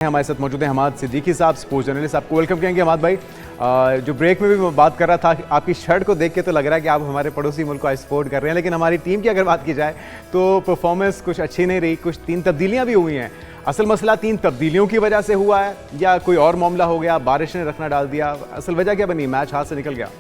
हमारे साथ मौजूद हैं हमाद सिद्दीकी साहब, स्पोर्ट्स जर्नलिस्ट। आपको वेलकम कहेंगे हमाद भाई। जो ब्रेक में भी मैं बात कर रहा था, आपकी शर्ट को देख के तो लग रहा है कि आप हमारे पड़ोसी मुल्क को सपोर्ट कर रहे हैं, लेकिन हमारी टीम की अगर बात की जाए तो परफॉर्मेंस कुछ अच्छी नहीं रही। कुछ 3 तब्दीलियां भी हुई हैं। असल मसला 3 तब्दीलियों की वजह से हुआ है या कोई और मामला हो गया, बारिश ने रखना डाल दिया? असल वजह क्या बनी? मैच हाथ से निकल गया।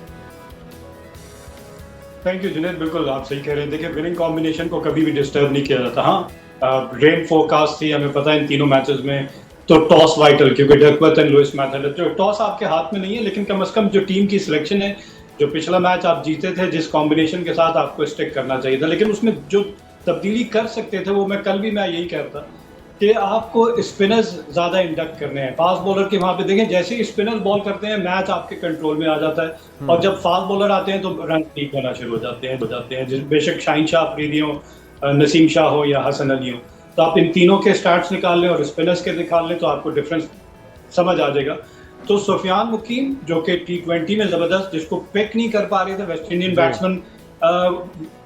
थैंक यू जुनैद, बिल्कुल आप सही कह रहे हैं। देखिए, विनिंग कॉम्बिनेशन को कभी भी डिस्टर्ब नहीं किया जाता। हाँ, रेन फोरकास्ट थी, हमें पता है इन तीनों मैचेस में तो टॉस वाइटल, क्योंकि डकवर्थ एंड लुइस मैथड है। तो टॉस आपके हाथ में नहीं है, लेकिन कम से कम जो टीम की सिलेक्शन है, जो पिछला मैच आप जीते थे, जिस कॉम्बिनेशन के साथ आपको स्टिक करना चाहिए था, लेकिन उसमें जो तब्दीली कर सकते थे वो मैं यही कह रहा था कि आपको स्पिनर्स ज़्यादा इंडक्ट करने हैं। फास्ट बॉलर के वहाँ पे देखें, जैसे ही स्पिनर बॉल करते हैं मैच आपके कंट्रोल में आ जाता है, और जब फास्ट बॉलर आते हैं तो रन ठीक होना शुरू हो जाते हैं। बेशक शाहीन शाह अफरीदी हो, नसीम शाह हो या हसन अली हो, तो आप इन तीनों के स्टार्ट्स निकाल लें और स्पिनर्स के निकाल लें तो आपको डिफरेंस समझ आ जाएगा। तो सुफियान मुकीम जो कि T20 में ज़बरदस्त, जिसको पिक नहीं कर पा रहे थे वेस्ट इंडियन बैट्समैन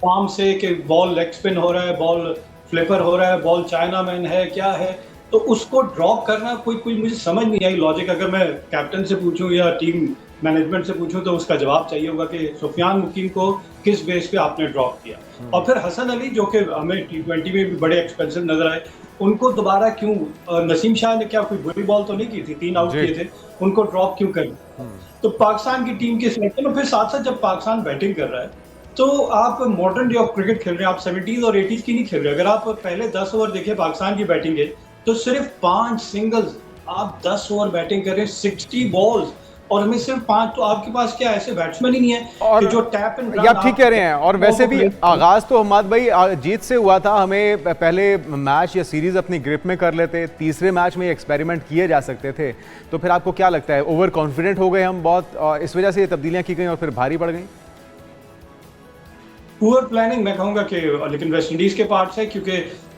फॉर्म से, कि बॉल लेग स्पिन हो रहा है, बॉल फ्लिपर हो रहा है, बॉल चाइना मैन है, क्या है, तो उसको ड्रॉप करना कोई मुझे समझ नहीं आई लॉजिक। अगर मैं कैप्टन से पूछूं या टीम मैनेजमेंट से पूछूं तो उसका जवाब चाहिए होगा कि सुफियान मुकीम को किस बेस पे आपने ड्रॉप किया। और फिर हसन अली जो कि हमें T20 में भी बड़े एक्सपेंसिव नजर आए, उनको दोबारा क्यों? नसीम शाह ने क्या कोई बुरी बॉल तो नहीं की थी, 3 आउट किए थे, उनको ड्रॉप क्यों कर? तो पाकिस्तान की टीम की सिलेक्शन, और फिर साथ साथ जब पाकिस्तान बैटिंग कर रहा है तो आप मॉडर्न डे ऑफ क्रिकेट खेल रहे हैं, आप 70s और 80s की नहीं खेल रहे। अगर आप पहले 10 ओवर देखिए पाकिस्तान की बैटिंग है तो सिर्फ 5 सिंगल्स, आप 10 ओवर बैटिंग कर रहे हैं, 60 बॉल्स, और हमें सिर्फ 5। तो आपके पास क्या ऐसे बैट्समैन ही नहीं है और कि जो टैप एंड आप ठीक कह रहे हैं। और वैसे भी आगाज तो हमाद भाई जीत से हुआ था। हमें पहले मैच या सीरीज अपनी ग्रिप में कर लेते, तीसरे मैच में एक्सपेरिमेंट किए जा सकते थे। तो फिर आपको क्या लगता है, ओवर कॉन्फिडेंट हो गए हम बहुत, और इस वजह से ये तब्दीलियां की गई और फिर भारी पड़ गई? पुअर प्लानिंग मैं कहूंगा कि, लेकिन वेस्ट इंडीज के पार्ट से, क्योंकि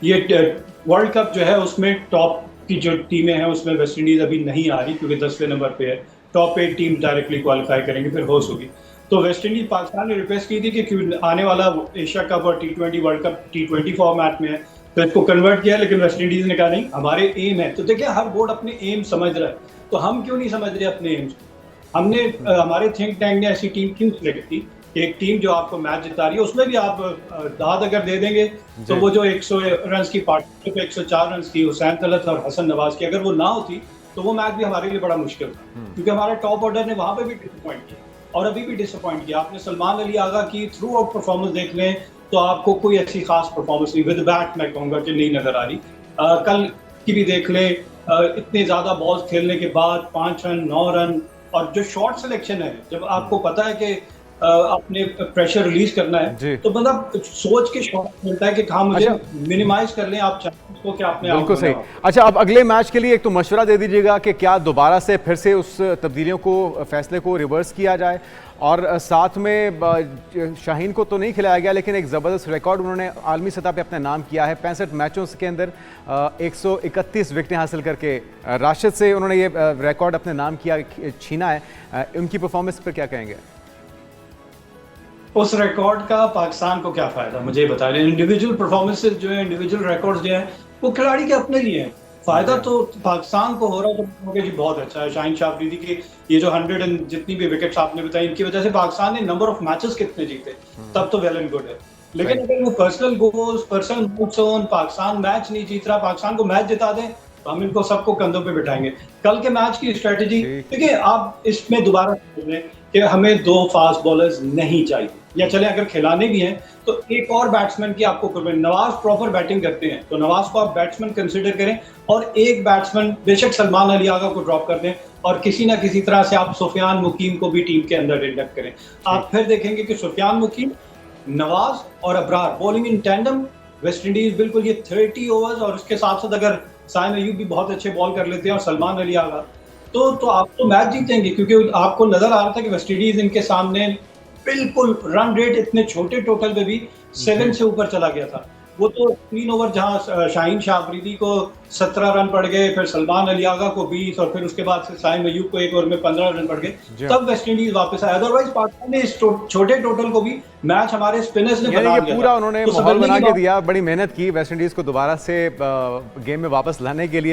ये वर्ल्ड कप जो है उसमें टॉप की जो टीमें हैं उसमें वेस्ट इंडीज अभी नहीं आ रही, क्योंकि 10वें नंबर पे है। टॉप 8 टीम डायरेक्टली क्वालिफाई करेंगे, फिर होस्ट होगी। तो वेस्ट इंडीज, पाकिस्तान ने रिक्वेस्ट की थी कि आने वाला एशिया कप और T20 world cup T20 format में है, तो इसको कन्वर्ट किया, लेकिन वेस्ट इंडीज ने कहा नहीं, हमारे एम है। तो देखिए, हर बोर्ड अपने एम समझ रहा है, तो हम क्यों नहीं समझ रहे अपने एम्स? हमने हमारे थिंक टैंक ने ऐसी टीम क्यों सिलेक्ट की? एक टीम जो आपको मैच जिता रही है, उसमें भी आप दाद अगर दे देंगे तो वो जो 100 रन की पार्टनरशिप, 104 रन की हुसैन तलत और हसन नवाज की, अगर वो ना होती तो वो मैच भी हमारे लिए बड़ा मुश्किल था, क्योंकि हमारा टॉप ऑर्डर ने वहां पे भी डिसअपॉइंट किया और अभी भी डिसअपॉइंट किया। आपने सलमान अली आगा की थ्रू आउट परफॉर्मेंस देख लें तो आपको कोई ऐसी खास परफॉर्मेंस नहीं, विद बैट मैं कहूँगा कि नहीं नजर आ रही। कल की भी देख लें, इतने ज्यादा बॉल्स खेलने के बाद 5 रन, 9 रन, और जो शॉट सिलेक्शन है, जब आपको पता है कि अपने प्रेशर रिलीज करना है तो बंदा सोच के शॉट मिलता है कि हाँ मुझे मिनिमाइज कर लें आप चांस को, क्या आपने बिल्कुल सही। अच्छा, अब अगले मैच के लिए एक तो मशवरा दे दीजिएगा कि क्या दोबारा से फिर से उस तब्दीलियों को, फैसले को रिवर्स किया जाए, और साथ में शाहीन को तो नहीं खिलाया गया, लेकिन एक ज़बरदस्त रिकॉर्ड उन्होंने आलमी सतह पे अपना नाम किया है। 65 मैचों के अंदर 131 विकेटें हासिल करके राशिद से उन्होंने ये रिकॉर्ड अपने नाम किया, छीना है। उनकी परफॉर्मेंस पर क्या कहेंगे? उस रिकॉर्ड का पाकिस्तान को क्या फायदा, मुझे ये बता रहे हैं। इंडिविजुअल परफॉर्मेंसेस जो है, इंडिविजुअल रिकॉर्ड्स जो है, वो खिलाड़ी के अपने लिए हैं। फायदा तो पाकिस्तान को हो रहा है, तो जी बहुत अच्छा है। शाहीन शाह अफरीदी की ये जो 100 एंड जितनी भी विकेट्स आपने बताई, इनकी वजह से पाकिस्तान ने नंबर ऑफ मैचेस कितने जीते, तब तो वेल एंड गुड है। लेकिन अगर वो personal goals, personal milestone, Pakistan match नहीं जीत रहा, पाकिस्तान को मैच जिता दें तो हम इनको सबको कंधों पे बिठाएंगे। कल के मैच की स्ट्रेटेजी देखिए, आप इसमें दोबारा कि हमें 2 फास्ट बॉलर्स नहीं चाहिए, या चले अगर खिलाने भी हैं तो एक और बैट्समैन की आपको करनी। नवाज प्रॉपर बैटिंग करते हैं तो नवाज को आप बैट्समैन कंसीडर करें, और एक बैट्समैन बेशक सलमान अली आगा को ड्रॉप कर दें, और किसी ना किसी तरह से आप सुफियान मुकीम को भी टीम के अंदर इंडक्ट करें। आप फिर देखेंगे कि सुफियान मुकीम, नवाज और Abrar bowling in tandem, West Indies बिल्कुल ये 30 ओवर्स, और उसके साथ साथ अगर साइम अयूब भी बहुत अच्छे बॉल कर लेते हैं और सलमान अली आगा, तो आप तो मैच जीतेंगे, क्योंकि आपको नजर आ रहा था कि वेस्ट इंडीज इनके सामने बिल्कुल रन रेट इतने छोटे टोटल पे भी 7 से ऊपर चला गया था। वो तो 3 ओवर जहां शाहीन शाह अफरीदी को 17 रन पड़ गए, फिर सलमान अली आगा को 20, और फिर उसके बाद से साइम अयूब को 1 ओवर में 15 रन पड़ गए, तब वेस्ट इंडीज वापस आया। अदरवाइज पाकिस्तान ने इस छोटे टोटल को भी मैच हमारे स्पिनर्स ने बना दिया, पूरा उन्होंने माहौल बना के दिया। बड़ी मेहनत की वेस्ट इंडीज को दोबारा से गेम में वापस लाने के लिए।